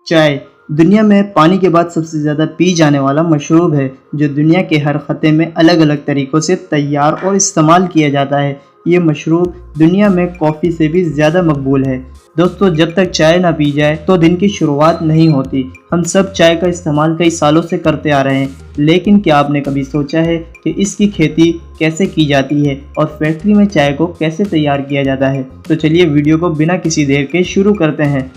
चाय दुनिया में पानी के बाद सबसे ज़्यादा पी जाने वाला मशरूब है, जो दुनिया के हर खत्े में अलग अलग तरीक़ों से तैयार और इस्तेमाल किया जाता है। ये मशरूब दुनिया में कॉफ़ी से भी ज़्यादा मकबूल है। दोस्तों, जब तक चाय ना पी जाए तो दिन की शुरुआत नहीं होती। हम सब चाय का इस्तेमाल कई सालों से करते आ रहे हैं, लेकिन क्या आपने कभी सोचा है कि इसकी खेती कैसे की जाती है और फैक्ट्री में चाय को कैसे तैयार किया जाता है? तो चलिए वीडियो को बिना किसी देर के शुरू करते हैं।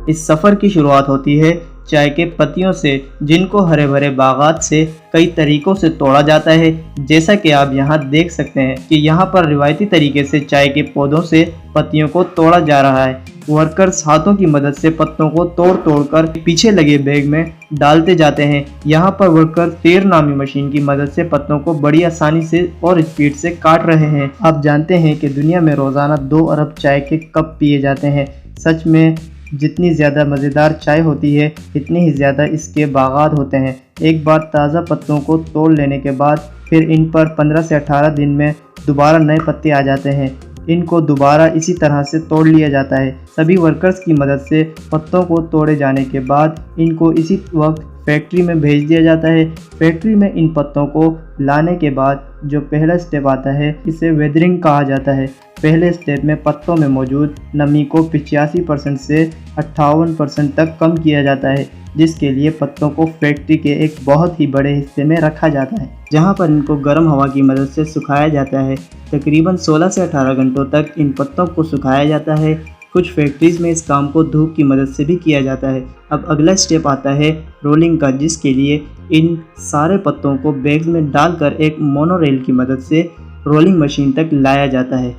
इस सफ़र की शुरुआत होती है चाय के पत्तियों से, जिनको हरे भरे बागात से कई तरीक़ों से तोड़ा जाता है। जैसा कि आप यहाँ देख सकते हैं कि यहाँ पर रिवायती तरीके से चाय के पौधों से पत्तियों को तोड़ा जा रहा है। वर्कर्स हाथों की मदद से पत्तों को तोड़ कर पीछे लगे बैग में डालते जाते हैं। यहाँ पर वर्कर्स टेर नामी मशीन की मदद से पत्तों को बड़ी आसानी से और स्पीड से काट रहे हैं। आप जानते हैं कि दुनिया में रोज़ाना 2 अरब चाय के कप पिए जाते हैं। सच में जितनी ज़्यादा मज़ेदार चाय होती है, इतनी ही ज़्यादा इसके बागात होते हैं। एक बार ताज़ा पत्तों को तोड़ लेने के बाद फिर इन पर 15 से 18 दिन में दोबारा नए पत्ते आ जाते हैं। इनको दोबारा इसी तरह से तोड़ लिया जाता है। सभी वर्कर्स की मदद से पत्तों को तोड़े जाने के बाद इनको इसी वक्त फैक्ट्री में भेज दिया जाता है। फैक्ट्री में इन पत्तों को लाने के बाद जो पहला स्टेप आता है, इसे वेदरिंग कहा जाता है। पहले स्टेप में पत्तों में मौजूद नमी को 85% से 58% तक कम किया जाता है, जिसके लिए पत्तों को फैक्ट्री के एक बहुत ही बड़े हिस्से में रखा जाता है, जहां पर इनको गर्म हवा की मदद से सुखाया जाता है। तकरीबन 16 से 18 घंटों तक इन पत्तों को सुखाया जाता है। कुछ फैक्ट्रीज़ में इस काम को धूप की मदद से भी किया जाता है। अब अगला स्टेप आता है रोलिंग का, जिसके लिए इन सारे पत्तों को बैग्स में डालकर एक मोनोरेल की मदद से रोलिंग मशीन तक लाया जाता है।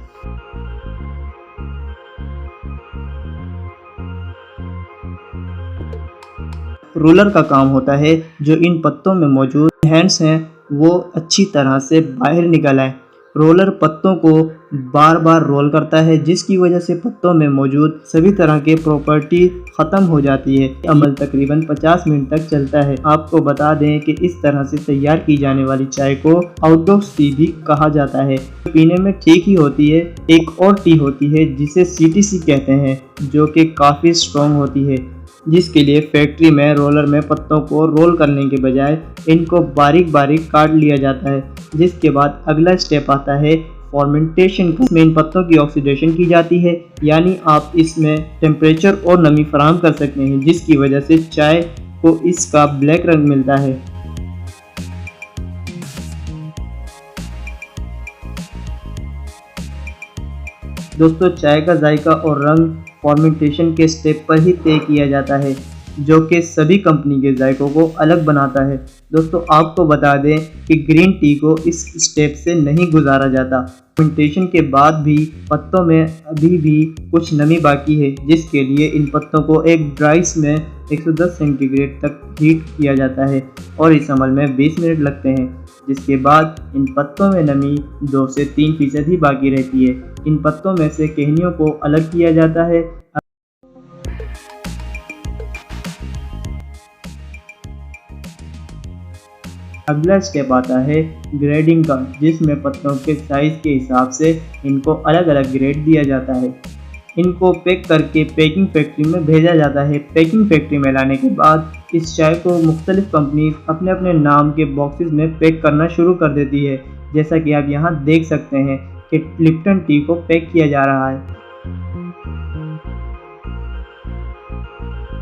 रोलर का काम होता है जो इन पत्तों में मौजूद हैंड्स हैं वो अच्छी तरह से बाहर निकल आए। रोलर पत्तों को बार बार रोल करता है, जिसकी वजह से पत्तों में मौजूद सभी तरह के प्रॉपर्टी ख़त्म हो जाती है। अमल तकरीबन 50 मिनट तक चलता है। आपको बता दें कि इस तरह से तैयार की जाने वाली चाय को आउटडोर्स टी भी कहा जाता है। पीने में ठीक ही होती है। एक और टी होती है जिसे CTC कहते हैं, जो कि काफ़ी स्ट्रॉन्ग होती है, जिसके लिए फैक्ट्री में रोलर में पत्तों को रोल करने के बजाय इनको बारीक बारीक काट लिया जाता है। जिसके बाद अगला स्टेप आता है फॉर्मेंटेशन का। इसमें इन पत्तों की ऑक्सीडेशन की जाती है, यानी आप इसमें टेम्परेचर और नमी फराहम कर सकते हैं, जिसकी वजह से चाय को इसका ब्लैक रंग मिलता है। दोस्तों, चाय का जायका और रंग फॉर्मेंटेशन के स्टेप पर ही तय किया जाता है, जो कि सभी कंपनी के जायकों को अलग बनाता है। दोस्तों, आपको बता दें कि ग्रीन टी को इस स्टेप से नहीं गुजारा जाता। फर्मेंटेशन के बाद भी पत्तों में अभी भी कुछ नमी बाकी है, जिसके लिए इन पत्तों को एक ड्राइस में 110 सेंटीग्रेड तक हीट किया जाता है और इस अमल में 20 मिनट लगते हैं। जिसके बाद इन पत्तों में नमी 2 से 3% ही बाकी रहती है। इन पत्तों में से टहनियों को अलग किया जाता है। अगला स्टेप आता है ग्रेडिंग का, जिसमें पत्तों के साइज़ के हिसाब से इनको अलग अलग ग्रेड दिया जाता है। इनको पैक करके पैकिंग फैक्ट्री में भेजा जाता है। पैकिंग फैक्ट्री में लाने के बाद इस चाय को मुख्तलिफ कंपनी अपने अपने नाम के बॉक्सेस में पैक करना शुरू कर देती है। जैसा कि आप यहाँ देख सकते हैं कि लिप्टन टी को पैक किया जा रहा है।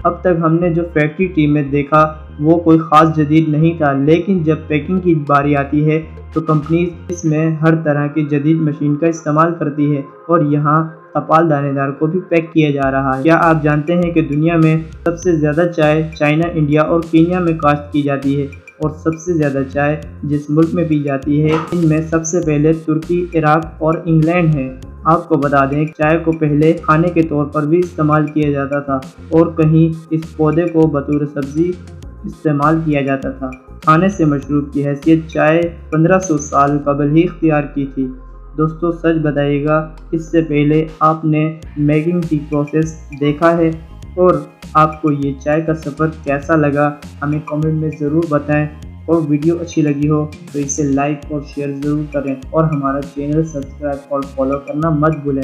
अब तक हमने जो फैक्ट्री टी में देखा वो कोई ख़ास जदीद नहीं था, लेकिन जब पैकिंग की बारी आती है तो कंपनी इसमें हर तरह की जदीद मशीन का इस्तेमाल करती है और यहाँ तपाल दानेदार को भी पैक किया जा रहा है। क्या आप जानते हैं कि दुनिया में सबसे ज़्यादा चाय चाइना, इंडिया और कीनिया में काश्त की जाती है और सबसे ज़्यादा चाय जिस मुल्क में पी जाती है इनमें सबसे पहले तुर्की, इराक और इंग्लैंड है। आपको बता दें चाय को पहले खाने के तौर पर भी इस्तेमाल किया जाता था और कहीं इस पौधे को बतौर सब्ज़ी इस्तेमाल किया जाता था। खाने से मशरूब की हैसियत चाय 1500 साल कबल ही इख्तियार की थी। दोस्तों, सच बताइएगा, इससे पहले आपने मेकिंग टी प्रोसेस देखा है और आपको ये चाय का सफ़र कैसा लगा हमें कमेंट में ज़रूर बताएं। और वीडियो अच्छी लगी हो तो इसे लाइक और शेयर ज़रूर करें और हमारा चैनल सब्सक्राइब और फॉलो करना मत भूलें।